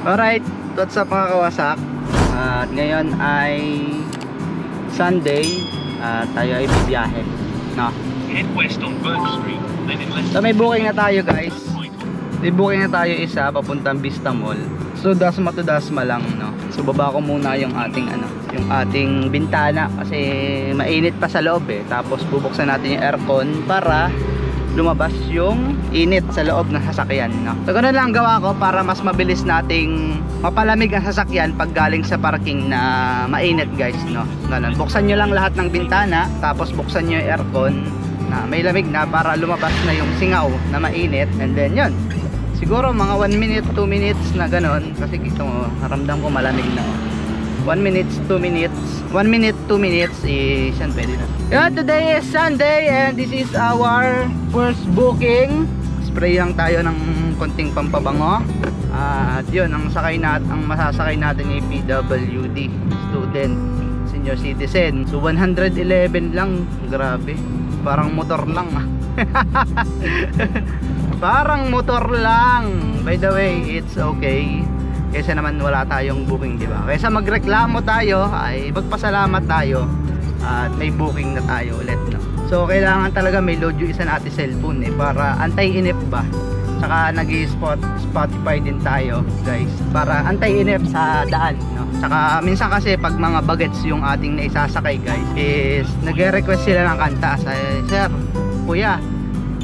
Alright, what's up mga kawasak? At ngayon ay Sunday at tayo ay bibiyahe, no? Head west on Birch Street, then in less So may booking na tayo guys. May booking na tayo isa papuntang Vista Mall. So Dasma to Dasma lang, no? So baba ko muna yung ating yung ating bintana kasi mainit pa sa loob eh. Tapos bubuksan natin yung aircon para lumabas yung init sa loob ng sasakyan, no? So ganun lang gawa ko para mas mabilis nating mapalamig ang sasakyan pag galing sa parking na mainit guys, no? Ganun. Buksan nyo lang lahat ng bintana, tapos buksan nyo yung aircon na may lamig na para lumabas na yung singaw na mainit, and then yun. Siguro mga 1 minute, 2 minutes na ganun kasi ito naramdam ko malamig na. 1 minute, 2 minutes, 1 minute, 2 minutes is yan, pwede na. Yeah, today is Sunday and this is our first booking. Spray lang tayo ng konting pampabango. At yun, ang masasakay natin ay PWD, student, senior citizen. So 111 lang, grabe. Parang motor lang ah. Parang motor lang. By the way, it's okay. Kaysa naman wala tayong booking, di ba? Kaysa magreklamo tayo, ay magpasalamat tayo at may booking na tayo ulit, no? So kailangan talaga may load yung isa natin cellphone eh, para anti-inip ba. Tsaka nag-Spotify din tayo, guys, para anti-inip sa daan, no? Tsaka minsan kasi pag mga bagets yung ating naisasakay, guys, is nagre-request sila ng kanta. Sir, kuya,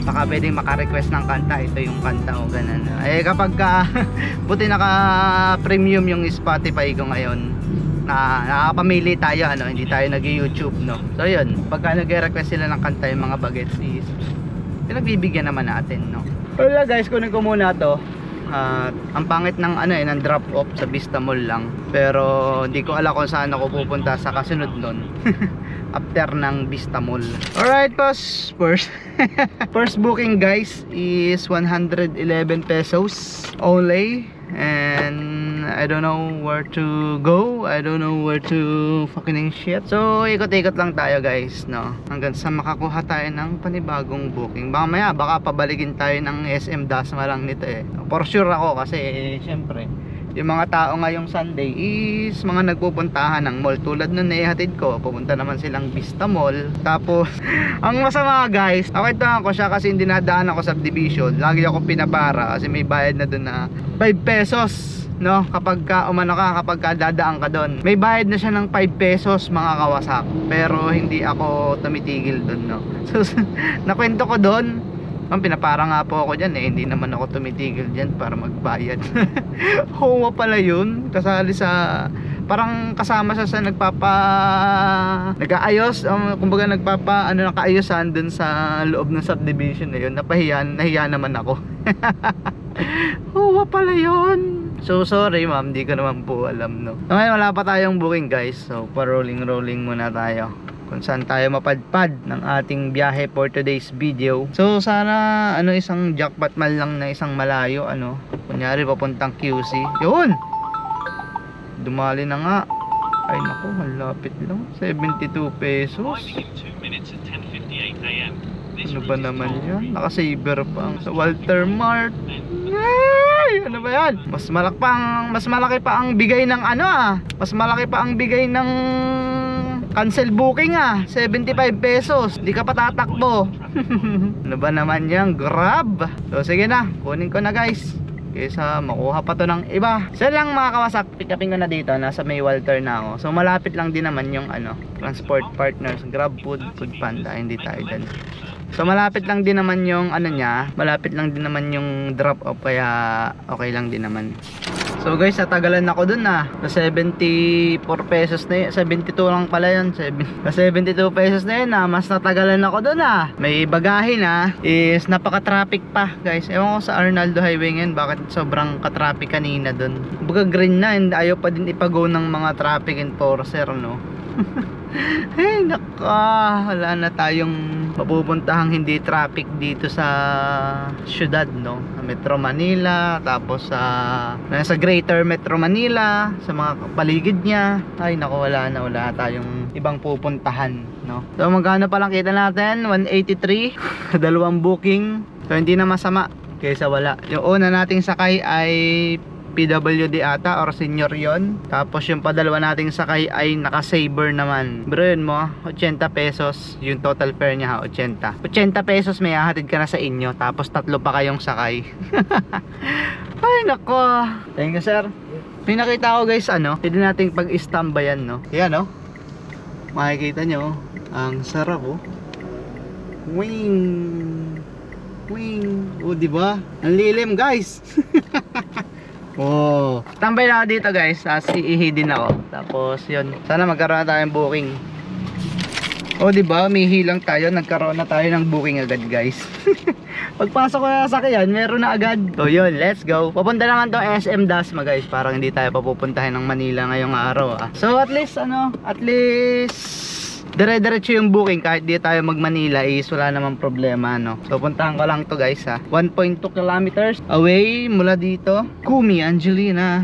baka pwedeng maka-request ng kanta, ito yung kanta o ganun. Eh kapag buti naka-premium yung Spotify ko ngayon, na nakapamili tayo, hindi tayo nag-YouTube, no? So yun, pagka nag-request sila ng kanta yung mga bagets is pinagbibigyan naman natin, no? Wala guys, kunin ko muna to. Ang pangit ng ng drop off sa Vista Mall lang, pero hindi ko alam kung saan ako pupunta sa kasunod nun. After ng Vista Mall. Alright, first booking guys is 111 pesos only, and I don't know where to go, I don't know where to fucking shit. So ikot-ikot lang tayo guys, no, hanggang sa makakuha tayo ng panibagong booking. Baka pabalikin tayo ng SM Dasma lang nito eh. For sure ako kasi syempre yung mga tao ngayong Sunday is mga nagpupuntahan ng mall. Tulad nun naihatid ko, pupunta naman silang Vista Mall. Tapos ang masama guys, nakita ko siya kasi hindi nadaan ako sa subdivision. Lagi ako pinapara kasi may bayad na dun na 5 pesos, no? Kapag dadaan ka doon, may bayad na siya ng 5 pesos mga kawasak. Pero hindi ako tumitigil doon, no? So nakwento ko doon, pinapara nga po ako dyan eh. Hindi naman ako tumitigil dyan para magbayad. Huwa pala yun. Kasali sa, parang kasama siya sa nag-aayos, kumbaga nakaayusan dun sa loob ng subdivision na yun. Nahiya naman ako. Huwa pala yun. So sorry ma'am, di ko naman po alam, no? Ngayon wala pa tayong booking guys. So pa-rolling muna tayo kung saan tayo mapadpad ng ating biyahe for today's video. So sana isang jackpot man lang na isang malayo, kunyari papuntang QC. Yun, dumali na nga. Ay naku, malapit lang. 72 pesos. Ano ba naman yan? Naka-saver pa ang sa Walter Mart. Ay, ano ba yan? Mas malaki pa ang bigay ng mas malaki pa ang bigay ng cancel booking 75 pesos. Di ka pa tatakbo. Ano ba naman yan? Grab. So sige na, kunin ko na guys, kaysa makuha pa to ng iba. So lang mga kawasak, pick upin ko na dito. Nasa may Walter na ako. So malapit lang din naman yung transport partners, Grab Food, Food Panda. Hindi tayo dyan. So malapit lang din naman yung malapit lang din naman yung drop off, kaya okay lang din naman. So guys, natagalan ako dun na 74 pesos na yun. 72 lang pala yun. 72 pesos na yun mas natagalan ako dun May bagahe is napaka-traffic pa guys. Ewan ko sa Arnaldo Highway ngayon bakit sobrang ka-traffic kanina dun. Baga green na and ayaw pa din ipa-go ng mga traffic enforcer, no? Hey naka, wala na tayong mapupuntahang hindi traffic dito sa syudad, no? Metro Manila, tapos sa Greater Metro Manila, sa mga paligid niya. Ay naku, wala tayong ibang pupuntahan, no? So magkano pa lang kita natin? 183 dalawang booking. So hindi na masama kaysa wala. Yung una nating sakay ay PWD ata or senior yon. Tapos yung padalawa nating sakay ay naka-saver naman. Bro yun mo, 80 pesos. Yung total fare niya ha, 80. 80 pesos may hahatid ka na sa inyo. Tapos 3 pa kayong sakay. Ay nako. Thank you sir. May nakita ko guys ano, pwede nating pag-istambayan no. Yan no. Makikita nyo, ang sarap oh. Wing. Wing. Oh, di ba? Ang lilim, guys. Oh. Tambay na ako dito, guys. Iihi din ako. Tapos, yun. Sana magkaroon na tayong booking. Oh, di ba? Umihi lang tayo. Nagkaroon na tayo ng booking agad, guys. Pagpasok ko na sa sakyan, meron na agad. So, yun. Let's go. Papunta naman to SM Dasma, guys. Parang hindi tayo papupuntahin ng Manila ngayong araw, ah. So, at least, dire-diretso yung booking kahit di tayo mag Manila is wala namang problema no. So puntahan ko lang to guys ha. 1.2 kilometers away mula dito. Kumi, Angelina,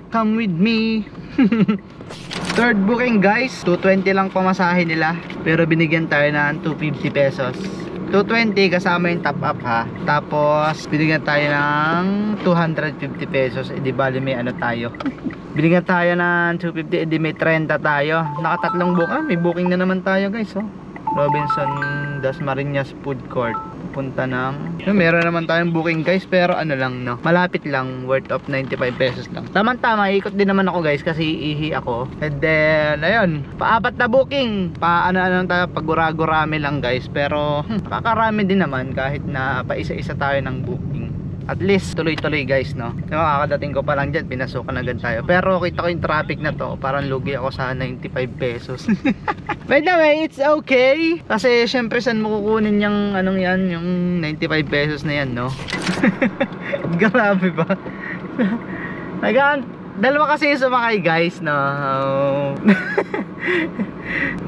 come with me. Third booking guys, 220 lang pamasahe nila. Pero binigyan tayo ng 250 pesos. 220 kasama yung top up ha. Tapos binigyan tayo ng 250 pesos. E di bali may ano tayo. Binigyan tayo ng 250, edi may 30 tayo. Nakatatlong booking. May booking na naman tayo guys oh. Robinson Dasmariñas Food Court. Punta ng meron naman tayong booking guys. Pero ano lang no, malapit lang, worth of 95 pesos lang. Tama-tama, ikot din naman ako guys kasi ihi ako. And then ayun, paapat na booking. Ano tayo, paguragurami lang guys. Pero kakarami din naman kahit na pa isa-isa tayo ng booking. At least tuloy-tuloy guys no. Kakadating ko pa lang dyan, pinasukan agad tayo. Pero kita ko yung traffic na to, parang lugi ako sa 95 pesos. By the way, it's okay. Kasi syempre saan mo kukunin yung anong yan, yung 95 pesos na yan no. Grabe ba? Dalawa kasi yung sumakay guys no.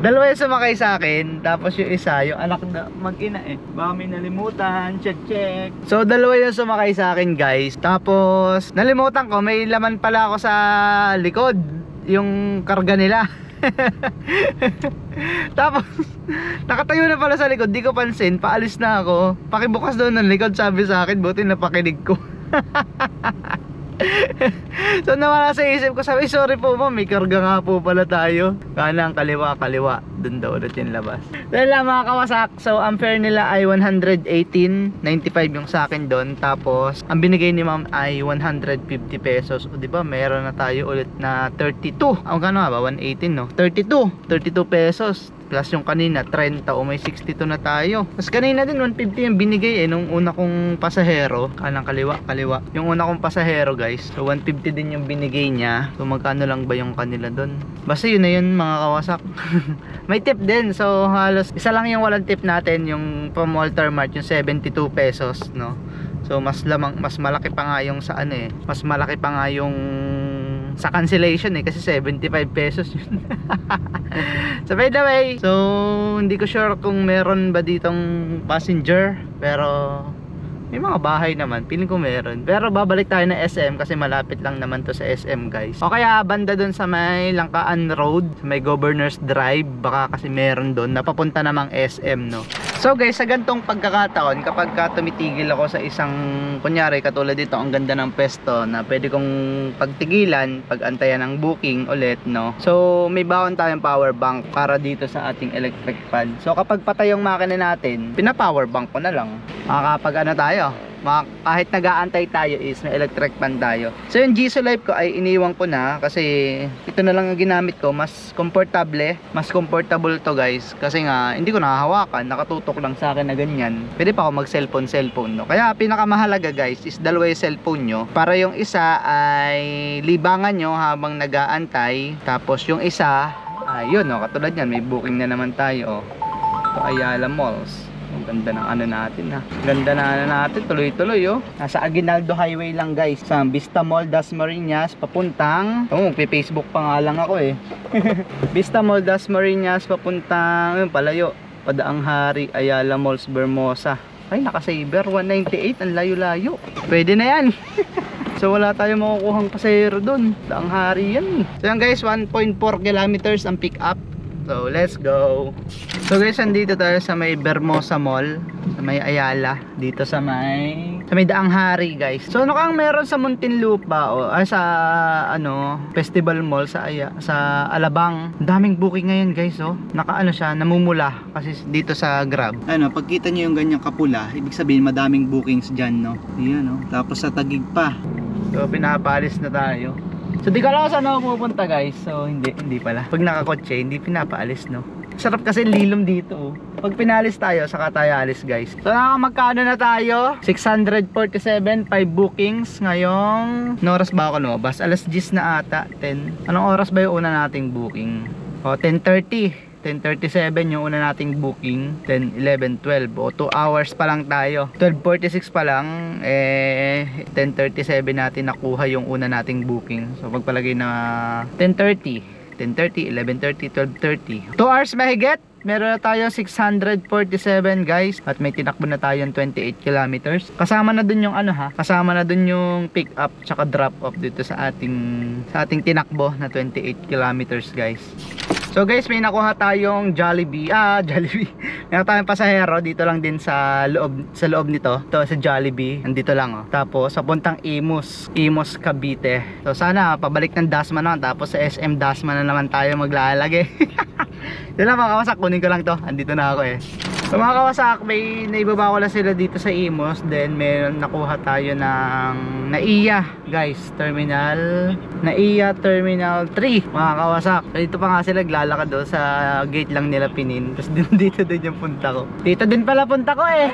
Dalawa yung sumakay sa akin. Tapos yung isa, yung anak na mag-ina eh. Baka may nalimutan, check. So dalawa yung sumakay sa akin guys. Tapos nalimutan ko, may laman pala ako sa likod, yung karga nila. Tapos nakatayo na pala sa likod, di ko pansin, paalis na ako. Pakibukas doon ng likod, sabi sa akin, buti napakinig ko. So nawala sa isip ko, sabi sorry po ma'am, may karga nga po pala tayo. Kanang kaliwa, dun daw ulit yung labas. Dahil lang mga kawasak, so ang fare nila ay 118.95 yung sa akin doon. Tapos ang binigay ni ma'am ay 150 pesos. O diba meron na tayo ulit na 32. Ang kano ba? 118 no? 32 pesos. Plus yung kanina 30 o may 62 na tayo. Tapos kanina din 150 yung binigay nung una kong pasahero. Kanang kaliwa. Yung una kong pasahero guys, so 150 din yung binigay niya. So magkano lang ba yung kanila doon? Basta yun na yun mga kawasak. May tip din. So halos isa lang yung walang tip natin, yung from Walter Mart, yung 72 pesos no. So mas malaki pa nga yung sa ano eh. Mas malaki pa nga yung sa cancellation eh, kasi 75 pesos yun. So by the way, so hindi ko sure kung meron ba ditong passenger, pero may mga bahay naman, feeling ko meron. Pero babalik tayo na SM kasi malapit lang naman to sa SM guys. O kaya banda dun sa may Langkaan Road, sa may Governor's Drive, baka kasi meron dun napapunta namang SM no. So guys, sa gantong pagkakataon, kapag tumitigil ako sa isang, kunyari katulad dito, ang ganda ng pwesto na pwede kong pagtigilan, pagantayan ng booking ulit no. So may baon tayong power bank para dito sa ating electric fan. So kapag patay yung makina natin, pina-power bank ko na lang. Makakapag ano tayo, kahit nag-aantay tayo is may electric fan tayo. So yung Giso Life ko ay iniwan ko na kasi ito na lang ang ginamit ko. Mas comfortable to guys, kasi nga hindi ko nakahawakan, nakatutok lang sa akin na ganyan. Pwede pa ako mag cellphone no. Kaya pinakamahalaga guys is dalawa yung cellphone nyo, para yung isa ay libangan nyo habang nag-aantay, tapos yung isa ayun no, katulad yan, may booking na naman tayo ito, Ayala Malls. Ang ganda ng ano natin ha. Ganda na ano natin, tuloy-tuloy oh. Nasa Aguinaldo Highway lang guys, sa Vista Mall, Dasmariñas, papuntang Facebook pa nga lang ako eh. Vista Mall, Dasmariñas, papuntang palayo, Padaang Hari, Ayala Malls, Bermosa. Ay naka-saver, 198, ang layo-layo. Pwede na yan. So wala tayong makukuhang pasahero dun, Daang Hari yan eh. So yan guys, 1.4 kilometers ang pick up. So let's go. So guys, andito tayo sa may Bermosa Mall, sa may Ayala, dito sa may Daang Hari guys. So ano kang meron sa Muntinlupa o sa ano, Festival Mall sa Alabang. Daming booking ngayon guys, oh. Nakaano siya, namumula kasi dito sa Grab. Ano, pagkita niyo yung ganyang kapula, ibig sabihin madaming bookings diyan, no. Iyan, no. Tapos sa Taguig pa. So pinapalis na tayo. So di ka lang saan ako pupunta guys. So hindi pala. Pag nakakotse, hindi pinapaalis, no. Sarap kasi lilom dito, oh. Pag pinalis tayo, saka tayo alis guys. So nakamagkano na tayo? 647, 5 bookings. Ngayong oras ba ako lumabas? Alas 10 na ata, 10. Anong oras ba yung una nating booking? O 10:30. 10:37 yung una nating booking. 10, 11, 12. O 2 hours pa lang tayo. 12:46 pa lang. 10:37 natin nakuha yung una nating booking. So pagpalagay na 10:30, 11:30, 12:30. 2 hours mahigit. Meron na tayo 647 guys. At may tinakbo na tayong 28 kilometers. Kasama na dun yung ano ha. Kasama na dun yung pick up tsaka drop off dito sa ating tinakbo na 28 kilometers guys. So guys, may nakuha tayong Jollibee. Jollibee. Meron tayong pasahero dito lang din sa loob nito. Ito sa Jollibee. Andito lang, oh. Tapos papuntang Imus, Cavite. So sana pabalik ng Dasma na, tapos sa SM Dasma na naman tayo maglalagay. Yun lang mga kawasak, kunin ko lang to. Andito na ako eh. So mga kawasak, may naibaba ko lang sila dito sa Imus. Then meron nakuha tayo ng NAIA guys, NAIA Terminal 3 mga kawasak. So dito pa nga sila naglalakad doon sa gate lang nila pinin. Tapos dito din yung punta ko. Dito din pala punta ko eh.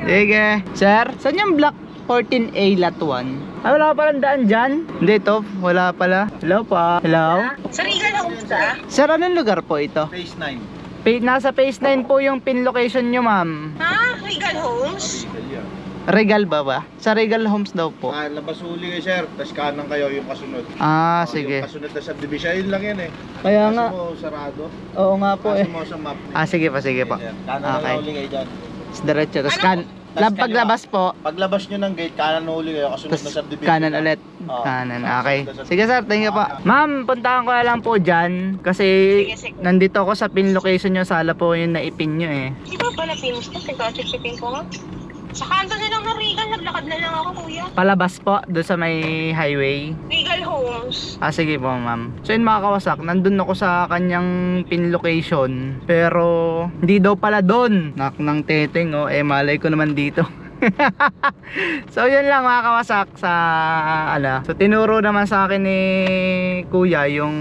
Sige. Sir, saan yung block 14A lot 1? Wala pa palang daan dyan? Hindi ito, wala pala. Hello pa. Hello? Sa Regal Homes ka? Sir, anong lugar po ito? Phase 9. Nasa phase 9 po yung pin location nyo, ma'am. Ha? Regal Homes? Regal ba? Sa Regal Homes daw po. Labas uli kayo sir, tapos kanan kayo yung kasunod. Sige. Yung kasunod na subdivision, yun lang yan eh. Kaya nga. Kaso mo sarado. Oo nga po eh. Kaso mo sa map. Sige pa. Sir. Kanan Okay. na uli kayo dyan. Diretso. Tapos paglabas po, Paglabas nyo ng gate, kanan na uli kayo, kasunod na tapos subdivision. kanan ulit. Oo. Kanan, Kasunod okay. na subdivision. Sige sir, thank you po. Ma'am, puntahan ko na lang po dyan. Kasi Sige. nandito ako sa pin location nyo. Sala po yung naipin nyo eh. Di ba pala pins ko? Tigka-chip-chipin ko nga. Sa kanto nilang ng Regal, naglakad na lang ako kuya. Palabas po, doon sa may highway. Regal Homes. Sige po ma'am. So yun mga kawasak, nandun ako sa kanyang pin location. Pero hindi daw pala doon. Nak ng teteng, oh. Malay ko naman dito. So yun lang mga kawasak sa so tinuro naman sa akin ni kuya yung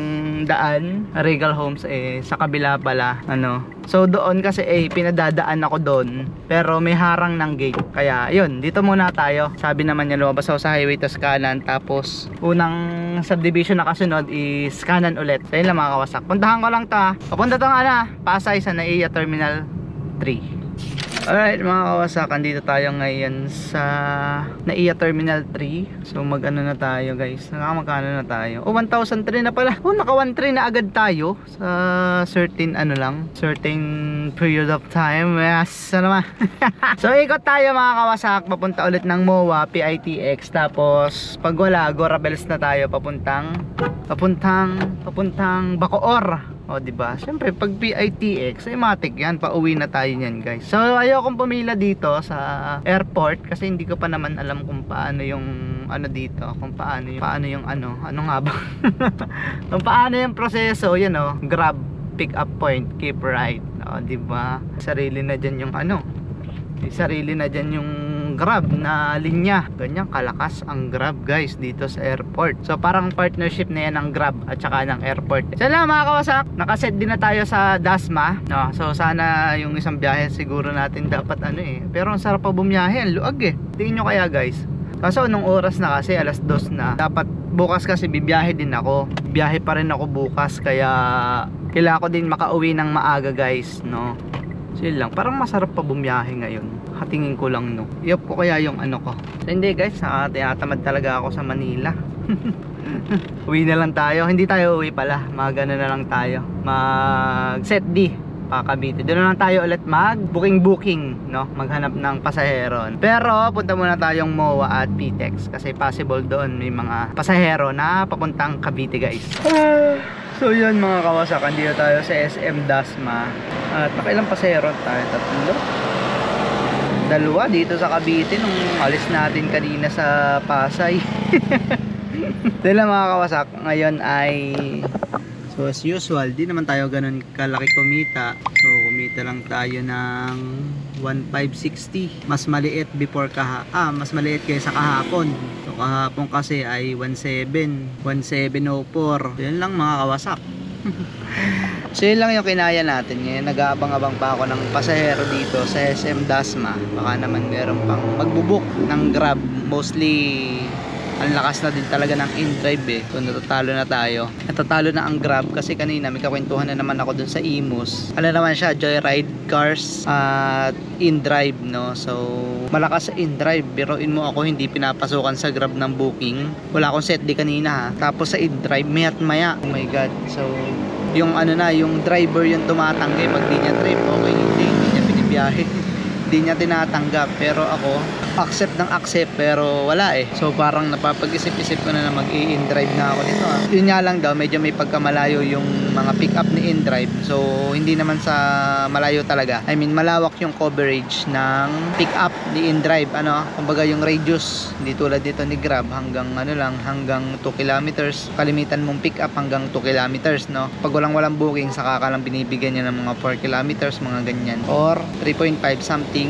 daan Regal Homes sa kabila pala so doon kasi pinadadaan ako doon pero may harang ng gate, kaya yun dito muna tayo. Sabi naman niya lumabas ako sa highway tas kanan, tapos unang subdivision na kasunod is kanan ulit. So yun lang mga kawasak, puntahan ko lang ta. Papunta tong Pasay sa NAIA Terminal 3. Alright mga kawasak, dito tayo ngayon sa NAIA Terminal 3. So mag-ano na tayo guys, nakamagkano na tayo? 1,003 na pala. Naka 1,300 na agad tayo sa certain period of time. Yes, naman. So ikot tayo mga kawasak, papunta ulit ng MOA, PITX. Tapos pag wala, Gorabels na tayo papuntang Bacoor. Diba? Siyempre pag PITX ay matik yan, pauwi na tayo niyan guys. So ayokong pumila dito sa airport kasi hindi ko pa naman alam kung paano yung dito, kung paano yung ano nga ba kung paano yung proseso, Grab pick up point, keep right. Diba? Sarili na dyan yung Grab na linya. Ganyan kalakas ang Grab guys dito sa airport. So parang partnership na yan ng Grab at saka ng airport. So lang mga kawasak, nakaset din na tayo sa Dasma. So sana yung isang biyahe siguro natin dapat pero ang sarap pa bumiyahe, ang luag eh. Tingin nyo kaya guys. Kaso nung oras na kasi alas 2 na. Dapat bukas kasi bibiyahe din ako. Biyahe pa rin ako bukas, kaya kailangan ko din makauwi ng maaga guys, So yun lang, parang masarap pa bumiyahe ngayon. Hatingin ko lang Iyop ko kaya yung ko. So hindi guys, tinatamad talaga ako sa Manila. Uwi na lang tayo. Hindi tayo uwi pala, na lang tayo. Mag set D pa Cavite. Doon na lang tayo ulit mag-booking, no? Maghanap ng pasahero. Pero punta muna tayong MOA at PTEX kasi possible doon may mga pasahero na papuntang Cavite, guys. So yun mga kawasak, andito tayo sa SM Dasma. At nakailang pasahero tayo? 3. 2 dito sa Cavite nung alis natin kanina sa Pasay. Dahil mga kawasak, ngayon ay so as usual, di naman tayo ganun kalaki kumita. So kumita lang tayo ng 1,560. Mas maliit mas maliit kaysa kahapon. So kahapon kasi ay 1,704. Yun lang mga kawasak. So yun lang yung kinaya natin. Ngayon nag-aabang-abang pa ako ng pasahero dito sa SM Dasma. Baka naman meron pang magbubuk ng Grab. Mostly ang lakas na din talaga ng InDrive So natatalo na tayo. Natatalo na ang Grab kasi kanina may kakwentuhan na naman ako dun sa Imus. Ano naman siya, Joyride Cars at InDrive, no? So malakas sa InDrive. Biruin mo ako, hindi pinapasukan sa Grab ng booking. Wala akong set di kanina ha. Tapos sa InDrive, maya't maya. Oh my god. So yung yung driver yung tumatanggi pag di niya trip. Okay, hindi niya binibiyahe. Hindi niya tinatanggap. Pero ako accept pero wala So parang napapag-isip-isip ko na mag-i-InDrive na ako nito Yun nga lang daw, medyo may pagkamalayo yung mga pick up ni InDrive. So hindi naman sa malayo talaga. I mean malawak yung coverage ng pick up ni InDrive. Kumbaga yung radius, hindi tulad dito ni Grab hanggang hanggang 2 kilometers. Kalimitan mong pick up hanggang 2 kilometers, no? Pag walang booking, saka ka lang binibigyan niya ng mga 4 kilometers, mga ganyan. Or 3.5 something,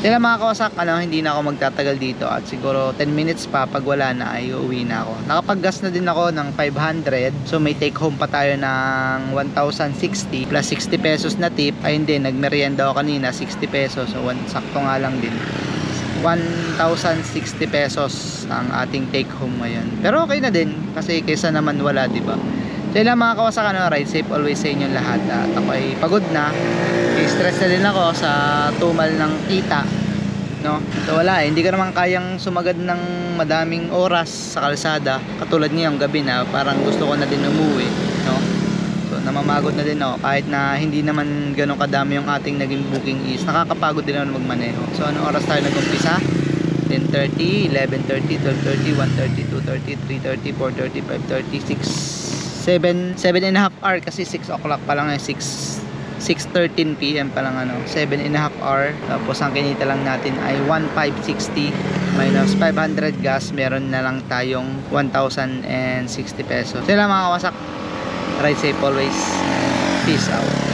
Sila mga kawasak, hindi na ako magtatagal dito at siguro 10 minutes pa pag wala na ay uuwi na ako. Nakapag-gas na din ako ng 500. So may take home pa tayo ng 1,060 plus 60 pesos na tip. Ay hindi, nagmerienda ako kanina 60 pesos. So sakto nga lang din. 1,060 pesos ang ating take home ngayon. Pero okay na din kasi kaysa naman wala, di ba? Sila mga kawasak, ride safe always sa inyong lahat. At ako ay pagod na. I-stress na din ako sa tumal ng kita, no? So wala hindi ka naman kayang sumagad ng madaming oras sa kalsada. Katulad ngayong gabi na parang gusto ko na din umuwi, no? So namamagod na din ako kahit na hindi naman ganun kadami yung ating naging booking is nakakapagod din ako magmaneho. So anong oras tayo nag-umpisa? 10:30, 11:30, 12:30, 1:30, 2:30, 3:30, 4:30, 5:30, 7 and a half hour kasi 6 o'clock pa lang 6:13 PM pa lang 7 and a half hour. Tapos ang kinita lang natin ay 1,560 minus 500 gas, meron na lang tayong 1,060 pesos. Sila mga kawasak, ride safe always. Peace out.